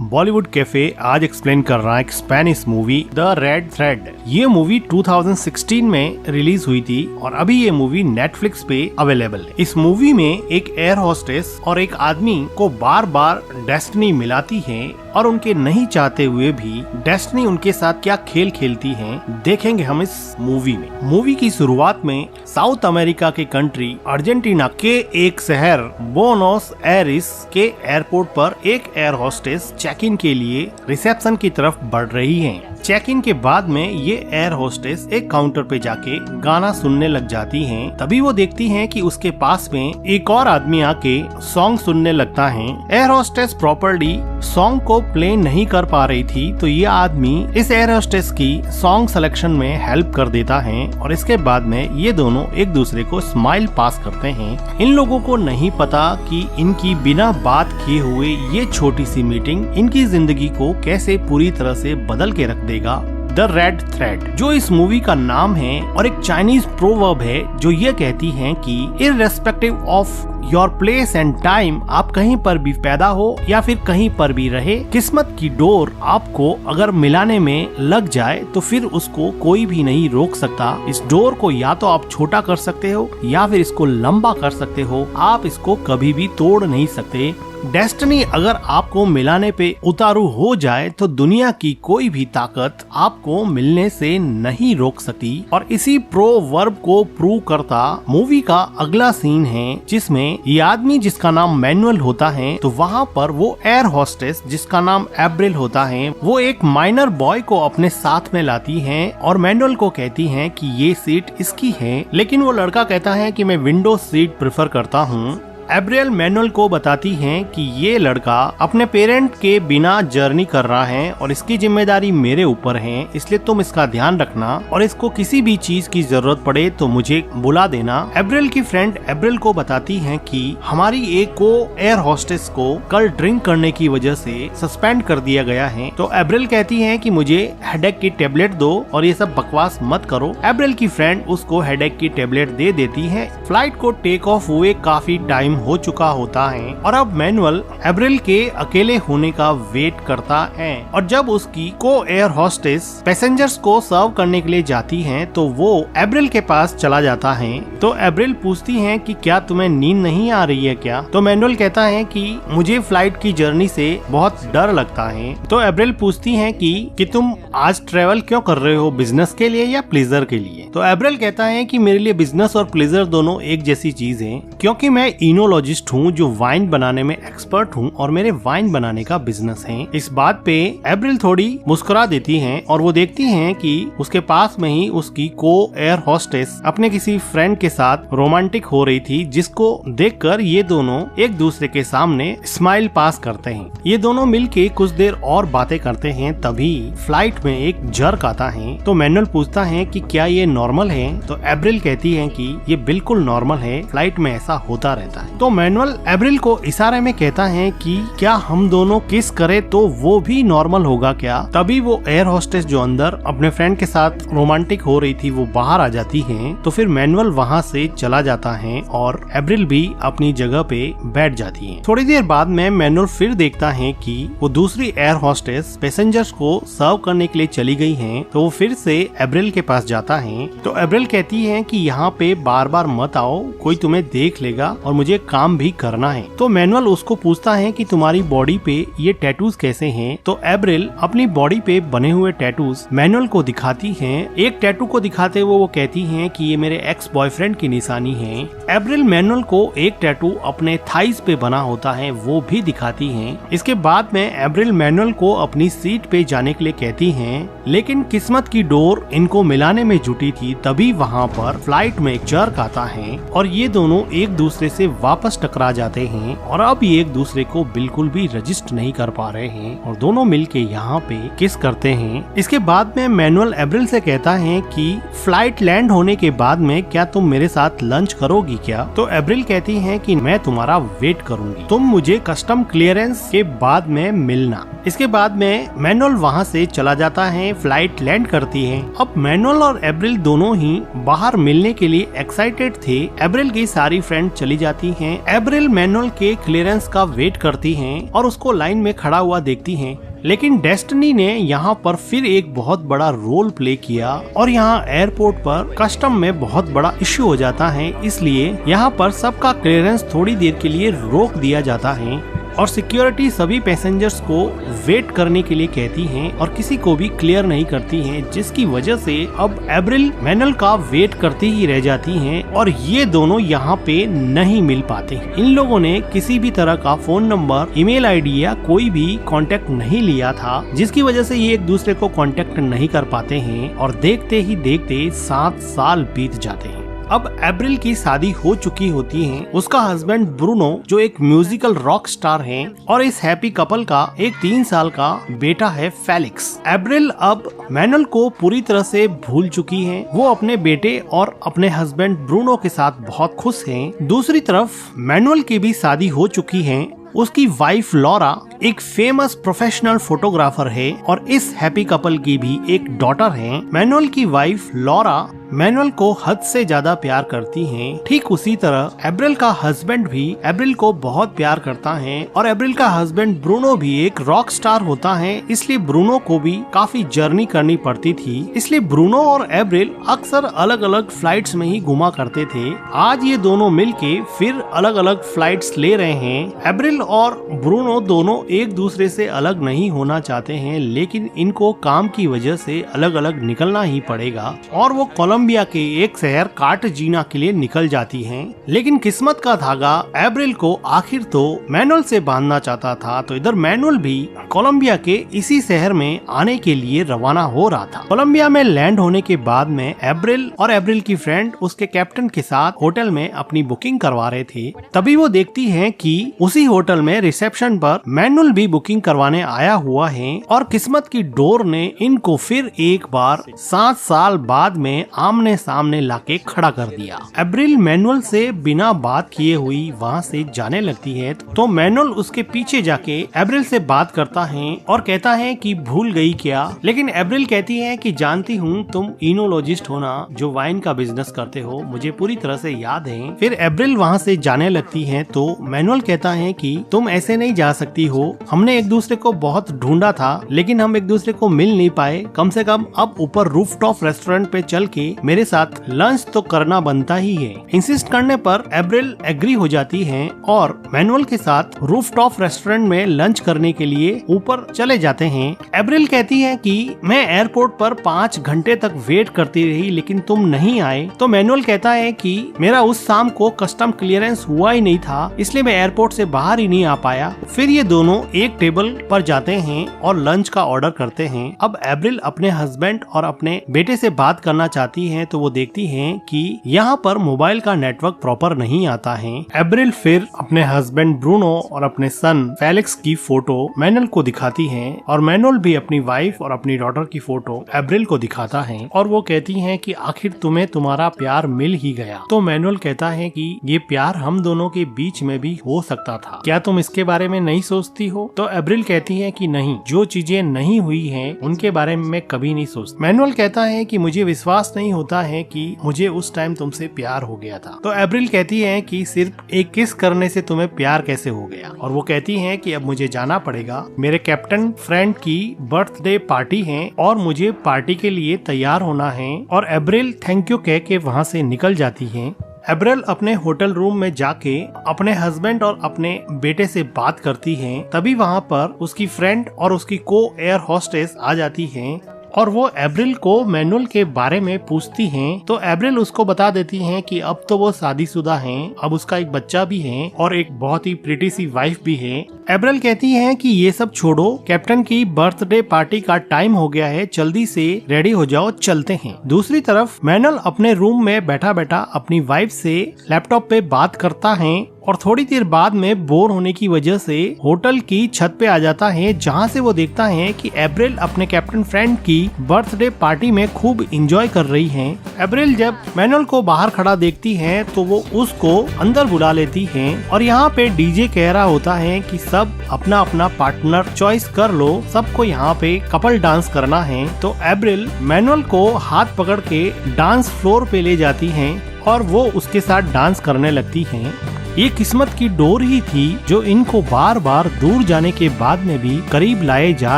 Bollywood cafe आज explain कर रहा है एक Spanish movie the red thread. ये मूवी 2016 में रिलीज हुई थी और अभी ये मूवी नेटफ्लिक्स पे अवेलेबल है। इस मूवी में एक एयर होस्टेस और एक आदमी को बार बार डेस्टिनी मिलाती है और उनके नहीं चाहते हुए भी डेस्टिनी उनके साथ क्या खेल खेलती है देखेंगे हम इस मूवी में। मूवी की शुरुआत में साउथ अमेरिका के कंट्री अर्जेंटीना के एक शहर बोनोस एरिस के एयरपोर्ट पर एक एयर होस्टेस चेक इन के लिए रिसेप्शन की तरफ बढ़ रही है। चेक इन के बाद में ये एयर होस्टेस एक काउंटर पे जाके गाना सुनने लग जाती हैं। तभी वो देखती हैं कि उसके पास में एक और आदमी आके सॉन्ग सुनने लगता है। एयर होस्टेस प्रॉपर्ली सॉन्ग को प्ले नहीं कर पा रही थी तो ये आदमी इस एयर होस्टेस की सॉन्ग सिलेक्शन में हेल्प कर देता है और इसके बाद में ये दोनों एक दूसरे को स्माइल पास करते हैं। इन लोगों को नहीं पता कि इनकी बिना बात किए हुए ये छोटी सी मीटिंग इनकी जिंदगी को कैसे पूरी तरह से बदल के रख देगा। द रेड थ्रेड जो इस मूवी का नाम है और एक चाइनीज प्रोवर्ब है जो ये कहती है कि irrespective of your place and time, आप कहीं पर भी पैदा हो या फिर कहीं पर भी रहे, किस्मत की डोर आपको अगर मिलाने में लग जाए तो फिर उसको कोई भी नहीं रोक सकता। इस डोर को या तो आप छोटा कर सकते हो या फिर इसको लंबा कर सकते हो, आप इसको कभी भी तोड़ नहीं सकते। डेस्टिनी अगर आपको मिलाने पे उतारू हो जाए तो दुनिया की कोई भी ताकत आपको मिलने से नहीं रोक सकती। और इसी प्रोवर्ब को प्रूव करता मूवी का अगला सीन है जिसमें ये आदमी जिसका नाम मैनुअल होता है तो वहाँ पर वो एयर होस्टेस जिसका नाम एब्रिल होता है वो एक माइनर बॉय को अपने साथ में लाती है और मैनुअल को कहती है कि ये सीट इसकी है, लेकिन वो लड़का कहता है कि मैं विंडो सीट प्रेफर करता हूँ। एब्रियल मैनुअल को बताती हैं कि ये लड़का अपने पेरेंट के बिना जर्नी कर रहा है और इसकी जिम्मेदारी मेरे ऊपर है, इसलिए तुम इसका ध्यान रखना और इसको किसी भी चीज की जरूरत पड़े तो मुझे बुला देना। एब्रियल की फ्रेंड एब्रिल को बताती हैं कि हमारी एक को एयर होस्टेस को कल ड्रिंक करने की वजह से सस्पेंड कर दिया गया है। तो एब्रिल कहती है कि मुझे हेडेक की टेबलेट दो और ये सब बकवास मत करो। एब्रिल की फ्रेंड उसको हेडेक की टेबलेट दे देती है। फ्लाइट को टेक ऑफ हुए काफी टाइम हो चुका होता है और अब मैनुअल एब्रिल के अकेले होने का वेट करता है और जब उसकी को एयर होस्टेस पैसेंजर्स को सर्व करने के लिए जाती है तो वो एब्रिल के पास चला जाता है। तो एब्रिल पूछती है कि क्या तुम्हें नींद नहीं आ रही है क्या? तो मैनुअल कहता है कि मुझे फ्लाइट की जर्नी से बहुत डर लगता है। तो एब्रिल पूछती है कि तुम आज ट्रेवल क्यों कर रहे हो, बिजनेस के लिए या प्लेजर के लिए? तो एब्रिल कहता है कि मेरे लिए बिजनेस और प्लेजर दोनों एक जैसी चीज है, क्योंकि मैं इनोलॉजिस्ट हूँ जो वाइन बनाने में एक्सपर्ट हूँ और मेरे वाइन बनाने का बिजनेस है। इस बात पे एब्रिल थोड़ी मुस्कुरा देती हैं और वो देखती हैं कि उसके पास में ही उसकी को एयर होस्टेस अपने किसी फ्रेंड के साथ रोमांटिक हो रही थी, जिसको देखकर ये दोनों एक दूसरे के सामने स्माइल पास करते हैं। ये दोनों मिलके कुछ देर और बातें करते हैं। तभी फ्लाइट में एक जर्क आता है तो मैनुअल पूछता है कि क्या ये नॉर्मल है? तो एब्रिल कहती है कि ये बिल्कुल नॉर्मल है, फ्लाइट में ऐसा होता रहता है। तो मैनुअल एब्रिल को इशारे में कहता है कि क्या हम दोनों किस करे तो वो भी नॉर्मल होगा क्या? तभी वो एयर होस्टेस जो अंदर अपने फ्रेंड के साथ रोमांटिक हो रही थी वो बाहर आ जाती है। तो फिर मैनुअल वहाँ से चला जाता है और एब्रिल भी अपनी जगह पे बैठ जाती है। थोड़ी देर बाद में मैनुअल फिर देखता है कि वो दूसरी एयर होस्टेस पैसेंजर्स को सर्व करने के लिए चली गई है। तो वो फिर से एब्रिल के पास जाता है। तो एब्रिल कहती है कि यहाँ पे बार बार मत आओ, कोई तुम्हें देख लेगा और मुझे काम भी करना है। तो मैनुअल उसको पूछता है कि तुम्हारी बॉडी पे ये टैटूज कैसे हैं? तो एब्रिल अपनी बॉडी पे बने हुए टैटूज मैनुअल को दिखाती हैं। एक टैटू को दिखाते हुए वो कहती हैं कि ये मेरे एक्स बॉयफ्रेंड की निशानी है। एब्रिल मैनुअल को एक टैटू अपने थाइस पे बना होता है वो भी दिखाती हैं। इसके बाद में एब्रिल मैनुअल को अपनी सीट पे जाने के लिए कहती हैं, लेकिन किस्मत की डोर इनको मिलाने में जुटी थी। तभी वहाँ पर फ्लाइट में एक जर्क आता है और ये दोनों एक दूसरे से वापस टकरा जाते हैं और अब ये एक दूसरे को बिल्कुल भी रजिस्ट नहीं कर पा रहे हैं और दोनों मिलके यहाँ पे किस करते हैं। इसके बाद में मैनुअल एब्रिल से कहता है कि फ्लाइट लैंड होने के बाद में क्या तुम मेरे साथ लंच करोगी क्या? तो एब्रिल कहती है कि मैं तुम्हारा वेट करूंगी, तुम मुझे कस्टम क्लियरेंस के बाद में मिलना। इसके बाद में मैनुअल वहाँ से चला जाता है। में फ्लाइट लैंड करती है। अब मैनुअल और एब्रिल दोनों ही बाहर मिलने के लिए एक्साइटेड थे। एब्रिल की सारी फ्रेंड चली जाती हैं। एब्रिल मैनुअल के क्लियरेंस का वेट करती हैं और उसको लाइन में खड़ा हुआ देखती हैं। लेकिन डेस्टिनी ने यहाँ पर फिर एक बहुत बड़ा रोल प्ले किया और यहाँ एयरपोर्ट पर कस्टम में बहुत बड़ा इश्यू हो जाता है, इसलिए यहाँ पर सबका क्लियरेंस थोड़ी देर के लिए रोक दिया जाता है और सिक्योरिटी सभी पैसेंजर्स को वेट करने के लिए कहती हैं और किसी को भी क्लियर नहीं करती हैं, जिसकी वजह से अब एब्रिल मैनुअल का वेट करती ही रह जाती हैं और ये दोनों यहाँ पे नहीं मिल पाते। इन लोगों ने किसी भी तरह का फोन नंबर, ईमेल आईडी या कोई भी कांटेक्ट नहीं लिया था, जिसकी वजह से ये एक दूसरे को कांटेक्ट नहीं कर पाते हैं और देखते ही देखते 7 साल बीत जाते हैं। अब एब्रिल की शादी हो चुकी होती है। उसका हस्बैंड ब्रूनो जो एक म्यूजिकल रॉक स्टार है और इस हैप्पी कपल का एक 3 साल का बेटा है फेलिक्स। एब्रिल अब मैनुअल को पूरी तरह से भूल चुकी है। वो अपने बेटे और अपने हस्बैंड ब्रूनो के साथ बहुत खुश हैं। दूसरी तरफ मैनुअल की भी शादी हो चुकी है। उसकी वाइफ लॉरा एक फेमस प्रोफेशनल फोटोग्राफर है और इस हैप्पी कपल की भी एक डॉटर है। मैनुअल की वाइफ लॉरा मैनुअल को हद से ज्यादा प्यार करती हैं। ठीक उसी तरह एब्रिल का हस्बैंड भी एब्रिल को बहुत प्यार करता है और एब्रिल का हस्बैंड ब्रूनो भी एक रॉक स्टार होता है, इसलिए ब्रूनो को भी काफी जर्नी करनी पड़ती थी। इसलिए ब्रूनो और एब्रिल अक्सर अलग अलग फ्लाइट्स में ही घुमा करते थे। आज ये दोनों मिलके फिर अलग अलग फ्लाइट्स ले रहे हैं। एब्रिल और ब्रूनो दोनों एक दूसरे से अलग नहीं होना चाहते हैं, लेकिन इनको काम की वजह से अलग अलग निकलना ही पड़ेगा और वो कोलंबिया के एक शहर कार्टाजीना के लिए निकल जाती हैं। लेकिन किस्मत का धागा एब्रिल को आखिर तो मैनुअल से बांधना चाहता था, तो इधर मैनुअल भी कोलंबिया के इसी शहर में आने के लिए रवाना हो रहा था। कोलंबिया में लैंड होने के बाद में एब्रिल और एब्रिल की फ्रेंड उसके कैप्टन के साथ होटल में अपनी बुकिंग करवा रहे थे। तभी वो देखती है कि उसी होटल में रिसेप्शन पर मैनुअल भी बुकिंग करवाने आया हुआ है और किस्मत की डोर ने इनको फिर एक बार 7 साल बाद में आमने सामने लाके खड़ा कर दिया। एब्रिल मैनुअल से बिना बात किए हुई वहाँ से जाने लगती है, तो मैनुअल उसके पीछे जाके एब्रिल से बात करता है और कहता है कि भूल गई क्या। लेकिन एब्रिल कहती है कि जानती हूँ तुम इनोलॉजिस्ट हो ना, जो वाइन का बिजनेस करते हो, मुझे पूरी तरह से याद है। फिर एब्रिल वहाँ से जाने लगती है तो मैनुअल कहता है कि तुम ऐसे नहीं जा सकती हो, हमने एक दूसरे को बहुत ढूंढा था लेकिन हम एक दूसरे को मिल नहीं पाए। कम से कम अब ऊपर रूफटॉप रेस्टोरेंट पे चल के मेरे साथ लंच तो करना बनता ही है। इंसिस्ट करने पर एब्रिल एग्री हो जाती है और मैनुअल के साथ रूफटॉप रेस्टोरेंट में लंच करने के लिए ऊपर चले जाते हैं। एब्रिल कहती है कि मैं एयरपोर्ट पर 5 घंटे तक वेट करती रही लेकिन तुम नहीं आए। तो मैनुअल कहता है कि मेरा उस शाम को कस्टम क्लियरेंस हुआ ही नहीं था, इसलिए मैं एयरपोर्ट से बाहर ही नहीं आ पाया। फिर ये दोनों एक टेबल पर जाते हैं और लंच का ऑर्डर करते हैं। अब एब्रिल अपने हस्बैंड और अपने बेटे से बात करना चाहती है तो वो देखती है कि यहाँ पर मोबाइल का नेटवर्क प्रॉपर नहीं आता है। एब्रिल फिर अपने हस्बैंड ब्रूनो और अपने सन फेलिक्स की फोटो मैनुअल को दिखाती है और मैनुअल भी अपनी वाइफ और अपनी डॉटर की फोटो एब्रिल को दिखाता है और वो कहती है कि आखिर तुम्हें तुम्हारा प्यार मिल ही गया। तो मैनुअल कहता है कि ये प्यार हम दोनों के बीच में भी हो सकता था, क्या तुम इसके बारे में नहीं सोचती हो। तो एब्रिल कहती है कि नहीं, जो चीजें नहीं हुई हैं उनके बारे में मैं कभी नहीं सोचती। मैनुअल कहता है कि मुझे विश्वास नहीं होता है कि मुझे उस टाइम तुमसे प्यार हो गया था। तो एब्रिल कहती है कि सिर्फ एक किस करने से तुम्हें प्यार कैसे हो गया। और वो कहती है कि अब मुझे जाना पड़ेगा, मेरे कैप्टन फ्रेंड की बर्थडे पार्टी है और मुझे पार्टी के लिए तैयार होना है। और एब्रिल थैंक यू कह के वहाँ से निकल जाती है। एब्रिल अपने होटल रूम में जाके अपने हस्बैंड और अपने बेटे से बात करती है। तभी वहाँ पर उसकी फ्रेंड और उसकी को एयर होस्टेस आ जाती है और वो एब्रिल को मैनुअल के बारे में पूछती हैं। तो एब्रिल उसको बता देती हैं कि अब तो वो शादीशुदा हैं, अब उसका एक बच्चा भी है और एक बहुत ही प्रीटी सी वाइफ भी है। एब्रिल कहती है कि ये सब छोड़ो, कैप्टन की बर्थडे पार्टी का टाइम हो गया है, जल्दी से रेडी हो जाओ, चलते हैं। दूसरी तरफ मैनुअल अपने रूम में बैठा बैठा अपनी वाइफ से लैपटॉप पे बात करता है और थोड़ी देर बाद में बोर होने की वजह से होटल की छत पे आ जाता है, जहाँ से वो देखता है कि अप्रैल अपने कैप्टन फ्रेंड की बर्थडे पार्टी में खूब एंजॉय कर रही है। अप्रैल जब मैनुअल को बाहर खड़ा देखती है तो वो उसको अंदर बुला लेती है और यहाँ पे डीजे कह रहा होता है कि सब अपना अपना पार्टनर चॉइस कर लो, सबको यहाँ पे कपल डांस करना है। तो अप्रैल मैनुअल को हाथ पकड़ के डांस फ्लोर पे ले जाती है और वो उसके साथ डांस करने लगती हैं। ये किस्मत की डोर ही थी जो इनको बार बार दूर जाने के बाद में भी करीब लाए जा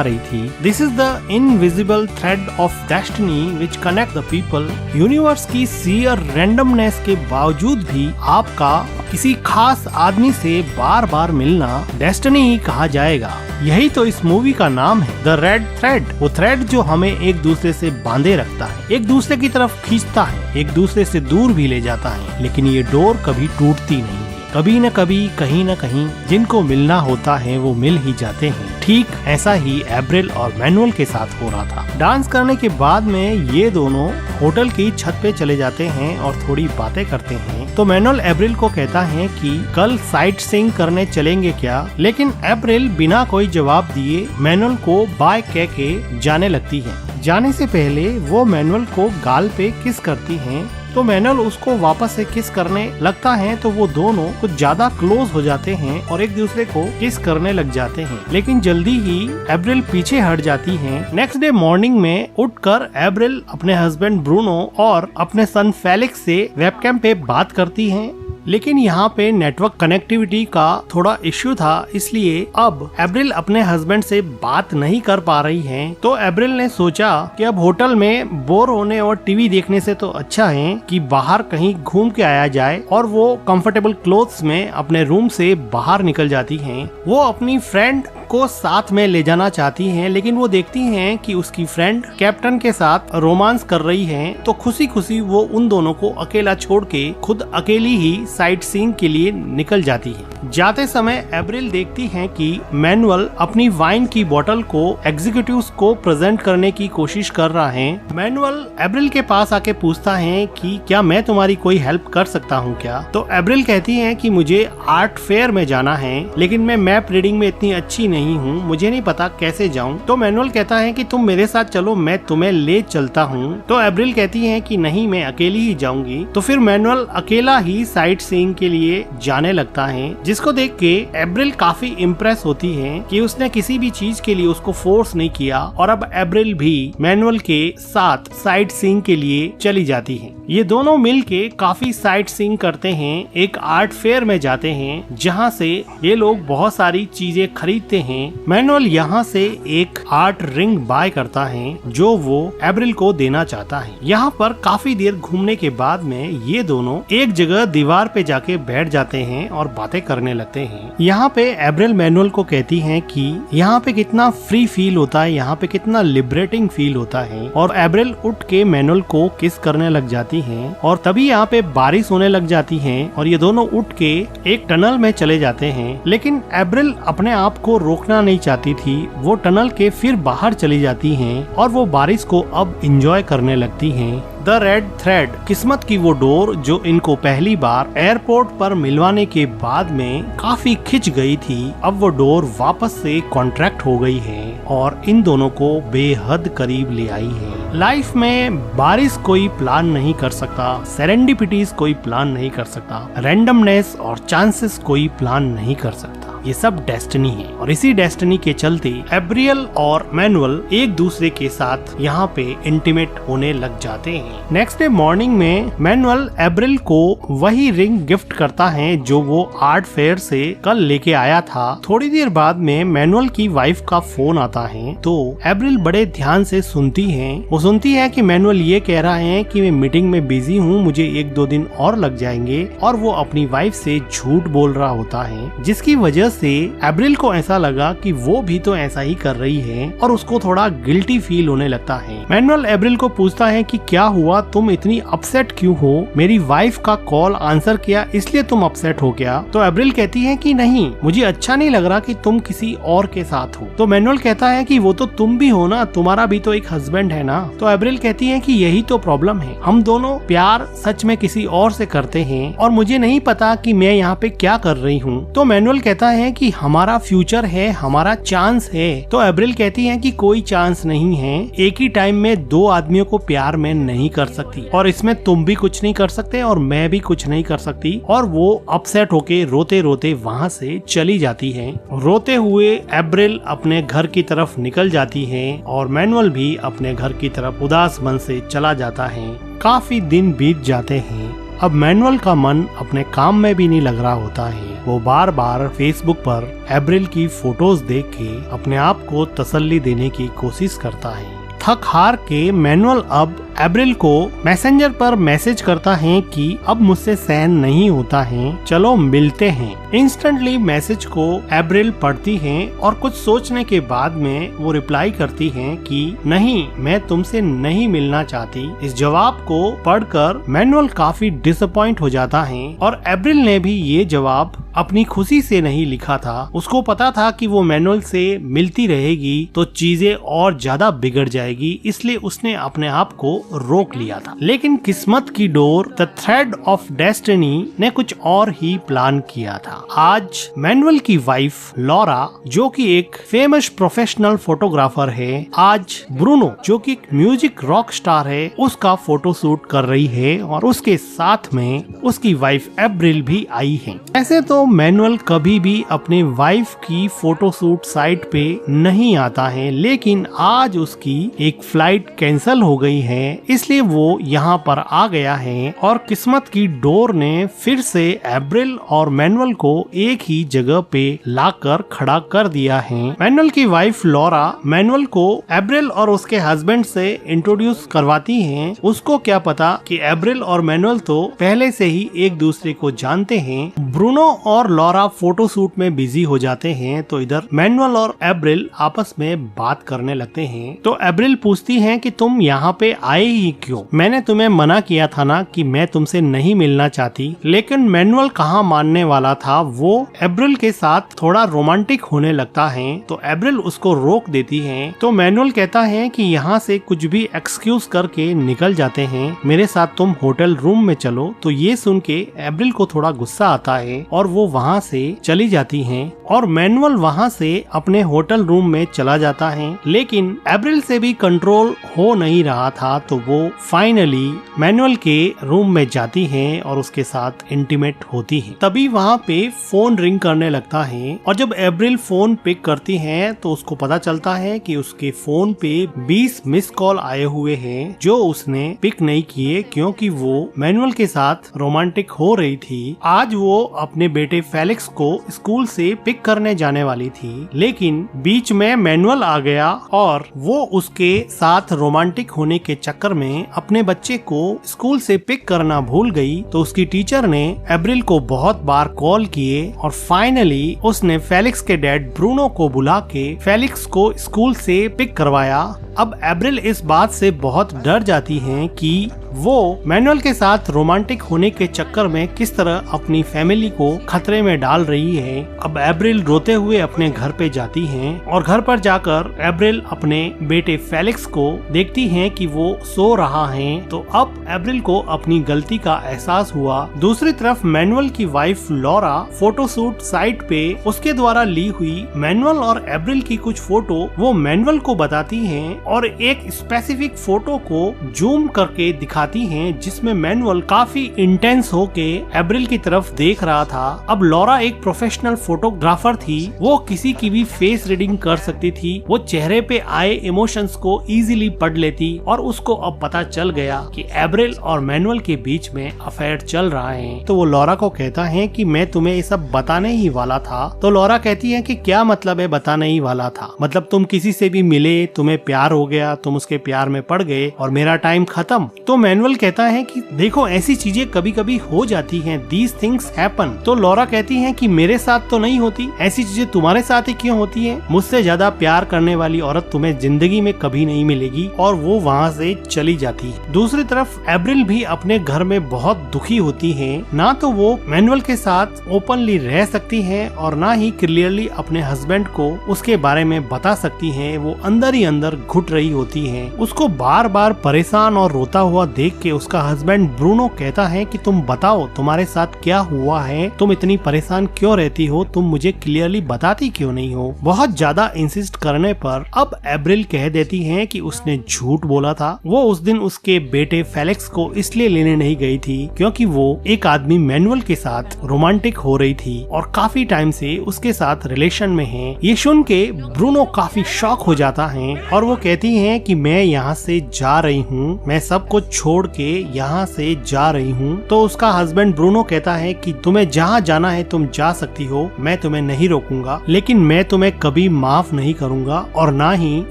रही थी। This is the invisible thread of destiny which connect the people. Universe की सीयर रैंडमनेस के बावजूद भी आपका किसी खास आदमी से बार बार मिलना डेस्टिनी ही कहा जाएगा। यही तो इस मूवी का नाम है, द रेड थ्रेड। वो थ्रेड जो हमें एक दूसरे से बांधे रखता है, एक दूसरे की तरफ खींचता है, एक दूसरे से दूर भी ले जाता है, लेकिन ये डोर कभी टूटती नहीं। कभी न कभी कहीं न कहीं जिनको मिलना होता है वो मिल ही जाते हैं। ठीक ऐसा ही अप्रैल और मैनुअल के साथ हो रहा था। डांस करने के बाद में ये दोनों होटल की छत पे चले जाते हैं और थोड़ी बातें करते हैं। तो मैनुअल अप्रैल को कहता है कि कल साइट सीइंग करने चलेंगे क्या, लेकिन अप्रैल बिना कोई जवाब दिए मैनुअल को बाय कह के जाने लगती है। जाने से पहले वो मैनुअल को गाल पे किस करती हैं। तो मैनुअल उसको वापस से किस करने लगता है तो वो दोनों कुछ ज्यादा क्लोज हो जाते हैं और एक दूसरे को किस करने लग जाते हैं, लेकिन जल्दी ही अप्रैल पीछे हट जाती है। नेक्स्ट डे मॉर्निंग में उठकर अप्रैल अपने हस्बैंड ब्रूनो और अपने सन फेलिक्स से वेबकैम पे बात करती है, लेकिन यहाँ पे नेटवर्क कनेक्टिविटी का थोड़ा इश्यू था, इसलिए अब अप्रैल अपने हस्बैंड से बात नहीं कर पा रही है। तो अप्रैल ने सोचा कि अब होटल में बोर होने और टीवी देखने से तो अच्छा है कि बाहर कहीं घूम के आया जाए, और वो कंफर्टेबल क्लोथ्स में अपने रूम से बाहर निकल जाती हैं। वो अपनी फ्रेंड को साथ में ले जाना चाहती हैं, लेकिन वो देखती हैं कि उसकी फ्रेंड कैप्टन के साथ रोमांस कर रही है। तो खुशी खुशी वो उन दोनों को अकेला छोड़ के खुद अकेली ही साइट सीइंग के लिए निकल जाती है। जाते समय अप्रैल देखती हैं कि मैनुअल अपनी वाइन की बोतल को एग्जीक्यूटिव्स को प्रेजेंट करने की कोशिश कर रहा है। मैनुअल अप्रैल के पास आके पूछता है कि क्या मैं तुम्हारी कोई हेल्प कर सकता हूँ क्या। तो अप्रैल कहती है कि मुझे आर्ट फेयर में जाना है, लेकिन मैं मैप रीडिंग में इतनी अच्छी नहीं हूँ, मुझे नहीं पता कैसे जाऊँ। तो मैनुअल कहता है कि तुम मेरे साथ चलो, मैं तुम्हें ले चलता हूँ। तो अप्रैल कहती है कि नहीं, मैं अकेली ही जाऊंगी। तो फिर मैनुअल अकेला ही साइट सीइंग के लिए जाने लगता है, जिसको देख के अप्रैल काफी इम्प्रेस होती है कि उसने किसी भी चीज के लिए उसको फोर्स नहीं किया, और अब अप्रैल भी मैनुअल के साथ साइट सीइंग के लिए चली जाती है। ये दोनों मिलके काफी साइट सीइंग करते हैं, एक आर्ट फेयर में जाते हैं जहाँ से ये लोग बहुत सारी चीजें खरीदते हैं। मैनुअल यहाँ से एक आर्ट रिंग बाय करता है जो वो अप्रैल को देना चाहता है। यहाँ पर काफी देर घूमने के बाद में ये दोनों एक जगह दीवार पे जाके बैठ जाते हैं और बातें करने लगते हैं। यहाँ पे अप्रैल मैनुअल को कहती है कि यहाँ पे कितना फ्री फील होता है, यहाँ पे कितना लिबरेटिंग फील होता है, और अप्रैल उठ के मैनुअल को किस करने लग जाती है। और तभी यहाँ पे बारिश होने लग जाती है और ये दोनों उठ के एक टनल में चले जाते हैं, लेकिन अप्रैल अपने आप को रोकना नहीं चाहती थी। वो टनल के फिर बाहर चली जाती हैं और वो बारिश को अब एंजॉय करने लगती हैं। द रेड थ्रेड, किस्मत की वो डोर जो इनको पहली बार एयरपोर्ट पर मिलवाने के बाद में काफी खिंच गई थी, अब वो डोर वापस से कॉन्ट्रैक्ट हो गई है और इन दोनों को बेहद करीब ले आई है। लाइफ में बारिश कोई प्लान नहीं कर सकता, सेरेंडिपिटीज कोई प्लान नहीं कर सकता, रैंडमनेस और चांसेस कोई प्लान नहीं कर सकता। ये सब डेस्टिनी है, और इसी डेस्टिनी के चलते अप्रैल और मैनुअल एक दूसरे के साथ यहाँ पे इंटीमेट होने लग जाते हैं। नेक्स्ट डे मॉर्निंग में मैनुअल अप्रैल को वही रिंग गिफ्ट करता है जो वो आर्ट फेयर से कल लेके आया था। थोड़ी देर बाद में मैनुअल की वाइफ का फोन आता है, तो अप्रैल बड़े ध्यान से सुनती है। वो सुनती है कि मैनुअल ये कह रहा है कि मैं मीटिंग में बिजी हूँ, मुझे 1-2 दिन और लग जाएंगे, और वो अपनी वाइफ से झूठ बोल रहा होता है, जिसकी वजह से एब्रिल को ऐसा लगा कि वो भी तो ऐसा ही कर रही है और उसको थोड़ा गिल्टी फील होने लगता है। मैनुअल एब्रिल को पूछता है कि क्या हुआ, तुम इतनी अपसेट क्यों हो? मेरी वाइफ का कॉल आंसर किया इसलिए तुम अपसेट हो गया? तो एब्रिल कहती है कि नहीं, मुझे अच्छा नहीं लग रहा कि तुम किसी और के साथ हो। तो मैनुअल कहता है कि वो तो तुम भी हो ना, तुम्हारा भी तो एक हस्बैंड है ना। तो एब्रिल कहती है कि यही तो प्रॉब्लम है, हम दोनों प्यार सच में किसी और से करते हैं और मुझे नहीं पता कि मैं यहाँ पे क्या कर रही हूँ। तो मैनुअल कहता है कि हमारा फ्यूचर है, हमारा चांस है। तो एब्रिल कहती है कि कोई चांस नहीं है, एक ही टाइम में दो आदमियों को प्यार में नहीं कर सकती और इसमें तुम भी कुछ नहीं कर सकते और मैं भी कुछ नहीं कर सकती। और वो अपसेट होके रोते रोते वहाँ से चली जाती है। रोते हुए एब्रिल अपने घर की तरफ निकल जाती है और मैनुअल भी अपने घर की तरफ उदास मन से चला जाता है। काफी दिन बीत जाते हैं। अब मैनुअल का मन अपने काम में भी नहीं लग रहा होता है। वो बार बार फेसबुक पर एब्रिल की फोटोज देख के अपने आप को तसल्ली देने की कोशिश करता है। थक हार के मैनुअल अब एब्रिल को मैसेंजर पर मैसेज करता है कि अब मुझसे सहन नहीं होता है, चलो मिलते हैं। इंस्टेंटली मैसेज को एब्रिल पढ़ती है और कुछ सोचने के बाद में वो रिप्लाई करती है कि नहीं, मैं तुमसे नहीं मिलना चाहती। इस जवाब को पढ़कर मैनुअल काफी डिसअपॉइंट हो जाता है और एब्रिल ने भी ये जवाब अपनी खुशी से नहीं लिखा था। उसको पता था कि वो मैनुअल से मिलती रहेगी तो चीजें और ज्यादा बिगड़ जाएगी, इसलिए उसने अपने आप को रोक लिया था। लेकिन किस्मत की door, the thread of destiny ने कुछ और ही प्लान किया था। आज मैनुअल की वाइफ लॉरा, जो कि एक फेमस प्रोफेशनल फोटोग्राफर है, आज ब्रूनो, जो कि एक म्यूजिक रॉक स्टार है, उसका फोटो शूट कर रही है और उसके साथ में उसकी वाइफ एब्रिल भी आई है। ऐसे तो मैनुअल कभी भी अपने वाइफ की फोटो शूट साइट पे नहीं आता है, लेकिन आज उसकी एक फ्लाइट कैंसिल हो गई है, इसलिए वो यहाँ पर आ गया है और किस्मत की डोर ने फिर से एब्रिल और मैनुअल को एक ही जगह पे लाकर खड़ा कर दिया है। मैनुअल की वाइफ लॉरा मैनुअल को एब्रिल और उसके हस्बैंड से इंट्रोड्यूस करवाती है। उसको क्या पता कि एब्रिल और मैनुअल तो पहले से ही एक दूसरे को जानते हैं। ब्रूनो और लॉरा फोटो शूट में बिजी हो जाते हैं तो इधर मैनुअल और एब्रिल आपस में बात करने लगते हैं। तो एब्रिल पूछती है कि तुम यहाँ पे आए ही क्यों? मैंने तुम्हें मना किया था ना कि मैं तुमसे नहीं मिलना चाहती। लेकिन मैनुअल कहाँ मानने वाला था, वो एब्रिल के साथ थोड़ा रोमांटिक होने लगता है तो एब्रिल उसको रोक देती है। तो मैनुअल कहता है कि यहाँ से कुछ भी एक्सक्यूज करके निकल जाते हैं, मेरे साथ तुम होटल रूम में चलो। तो ये सुन के एब्रिल को थोड़ा गुस्सा आता है और वो वहाँ से चली जाती हैं और मैनुअल वहाँ से अपने होटल रूम में चला जाता है। लेकिन एब्रिल से भी कंट्रोल हो नहीं रहा था तो वो फाइनली मैनुअल के रूम में जाती है और उसके साथ इंटीमेट होती है। तभी वहाँ पे फोन रिंग करने लगता है और जब एब्रिल फोन पिक करती है तो उसको पता चलता है कि उसके फोन पे 20 मिस कॉल आए हुए हैं जो उसने पिक नहीं किए क्योंकि वो मैनुअल के साथ रोमांटिक हो रही थी। आज वो अपने बेटे फेलिक्स को स्कूल से पिक करने जाने वाली थी, लेकिन बीच में मैनुअल आ गया और वो उसके साथ रोमांटिक होने के चक्कर में अपने बच्चे को स्कूल से पिक करना भूल गई। तो उसकी टीचर ने एब्रिल को बहुत बार कॉल किए और फाइनली उसने फेलिक्स के डैड ब्रूनो को बुला के फेलिक्स को स्कूल से पिक करवाया। अब एब्रिल इस बात से बहुत डर जाती है कि वो मैनुअल के साथ रोमांटिक होने के चक्कर में किस तरह अपनी फैमिली को खतरे में डाल रही है। अब एब्रिल रोते हुए अपने घर पे जाती है और घर पर जाकर एब्रिल अपने बेटे फेलिक्स को देखती है कि वो सो रहा है। तो अब एब्रिल को अपनी गलती का एहसास हुआ। दूसरी तरफ मैनुअल की वाइफ लॉरा फोटोशूट साइट पे उसके द्वारा ली हुई मैनुअल और एब्रिल की कुछ फोटो वो मैनुअल को बताती है और एक स्पेसिफिक फोटो को जूम करके दिखाती हैं जिसमें मैनुअल काफी इंटेंस होके एब्रिल की तरफ देख रहा था। अब लॉरा एक प्रोफेशनल फोटोग्राफर थी, वो किसी की भी फेस रीडिंग कर सकती थी। वो चेहरे पे आए इमोशंस को इजीली पढ़ लेती और उसको अब पता चल गया कि एब्रिल और मैनुअल के बीच में अफेयर चल रहा है। तो वो लॉरा को कहता है कि मैं तुम्हें ये सब बताने ही वाला था। तो लॉरा कहती है कि क्या मतलब है बताने ही वाला था? मतलब तुम किसी से भी मिले, तुम्हें प्यार हो गया, तुम उसके प्यार में पड़ गए और मेरा टाइम खत्म। तो मैनुअल कहता है कि देखो ऐसी चीजें कभी कभी हो जाती हैं, दीज थिंग्स हैपन। तो लॉरा कहती है कि मेरे साथ तो नहीं होती, ऐसी चीजें तुम्हारे साथ ही क्यों होती है? मुझसे ज्यादा प्यार करने वाली औरत तुम्हें जिंदगी में कभी नहीं मिलेगी, और वो वहाँ से चली जाती है। दूसरी तरफ एब्रिल भी अपने घर में बहुत दुखी होती है। ना तो वो मैनुअल के साथ ओपनली रह सकती है और ना ही क्लियरली अपने हस्बैंड को उसके बारे में बता सकती है। वो अंदर ही अंदर घुट रही होती है। उसको बार बार परेशान और रोता हुआ देख के उसका हस्बैंड ब्रूनो कहता है कि तुम बताओ तुम्हारे साथ क्या हुआ है, तुम इतनी परेशान क्यों रहती हो, तुम मुझे क्लियरली बताती क्यों नहीं हो। बहुत ज्यादा इंसिस्ट करने पर अब एब्रिल कह देती है कि उसने झूठ बोला था। वो उस दिन उसके बेटे फेलिक्स को इसलिए लेने नहीं गई थी क्योंकि वो एक आदमी मैनुअल के साथ रोमांटिक हो रही थी और काफी टाइम से उसके साथ रिलेशन में है। ये सुन के ब्रूनो काफी शॉक हो जाता है और वो कहती है कि मैं यहाँ से जा रही हूँ, मैं सब कुछ छोड़ के यहाँ से जा रही हूँ। तो उसका हस्बैंड ब्रूनो कहता है कि तुम्हें जहाँ जाना है तुम जा सकती हो, मैं तुम्हें नहीं रोकूंगा, लेकिन मैं तुम्हें कभी माफ नहीं करूंगा और ना ही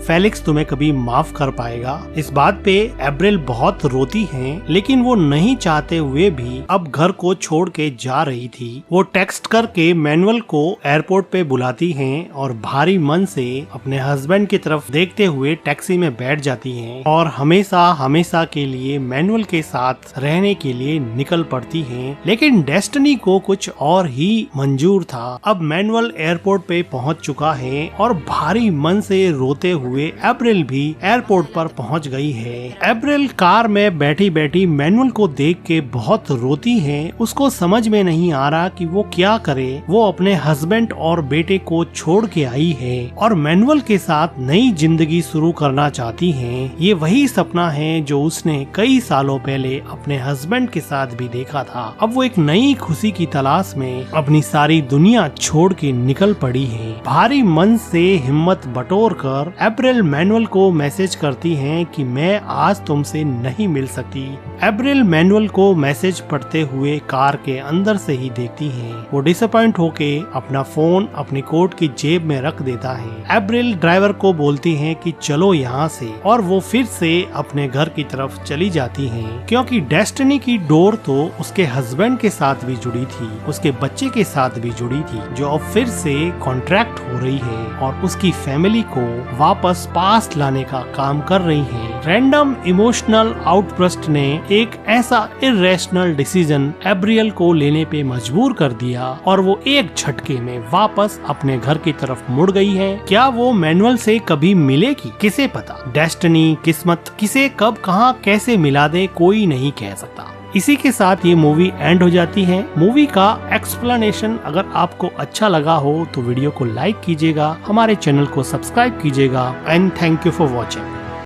फेलिक्स तुम्हें कभी माफ कर पाएगा। इस बात पे एब्रिल बहुत रोती है, लेकिन वो नहीं चाहते हुए भी अब घर को छोड़ के जा रही थी। वो टेक्स्ट करके मैनुअल को एयरपोर्ट पे बुलाती है और भारी मन से अपने हस्बैंड की तरफ देखते हुए टैक्सी में बैठ जाती है और हमेशा हमेशा के लिए मैनुअल के साथ रहने के लिए निकल पड़ती है। लेकिन डेस्टिनी को कुछ और ही मंजूर था। अब मैनुअल एयरपोर्ट पे पहुंच चुका है और भारी मन से रोते हुए एब्रिल भी एयरपोर्ट पर पहुंच गई है। एब्रिल कार में बैठी बैठी मैनुअल को देख के बहुत रोती है। उसको समझ में नहीं आ रहा कि वो क्या करे। वो अपने हस्बैंड और बेटे को छोड़ के आई है और मैनुअल के साथ नई जिंदगी शुरू करना चाहती है। ये वही सपना है जो उसने कई सालों पहले अपने हस्बैंड के साथ भी देखा था। अब वो एक नई खुशी की तलाश में अपनी सारी दुनिया छोड़ के निकल पड़ी है। भारी मन से हिम्मत बटोर कर एब्रिल मैनुअल को मैसेज करती है कि मैं आज तुमसे नहीं मिल सकती। एब्रिल मैनुअल को मैसेज पढ़ते हुए कार के अंदर से ही देखती है। वो डिसअपॉइंट होके अपना फोन अपने कोट की जेब में रख देता है। एब्रिल ड्राइवर को बोलती है कि चलो यहाँ से, और वो फिर से अपने घर की तरफ चली जाती है क्योंकि डेस्टिनी की डोर तो उसके हस्बैंड के साथ भी जुड़ी थी, उसके बच्चे के साथ भी जुड़ी थी, जो अब फिर से कॉन्ट्रैक्ट हो रही है और उसकी फैमिली को वापस पास लाने का काम कर रही है। रैंडम इमोशनल आउटबर्स्ट ने एक ऐसा इरेशनल डिसीजन एब्रियल को लेने पे मजबूर कर दिया और वो एक झटके में वापस अपने घर की तरफ मुड़ गई है। क्या वो मैनुअल से कभी मिलेगी, किसे पता। डेस्टिनी, किस्मत किसे कब कहां कैसे मिला दे कोई नहीं कह सकता। इसी के साथ ये मूवी एंड हो जाती है। मूवी का एक्सप्लेनेशन अगर आपको अच्छा लगा हो तो वीडियो को लाइक कीजिएगा, हमारे चैनल को सब्सक्राइब कीजिएगा and thank you for watching.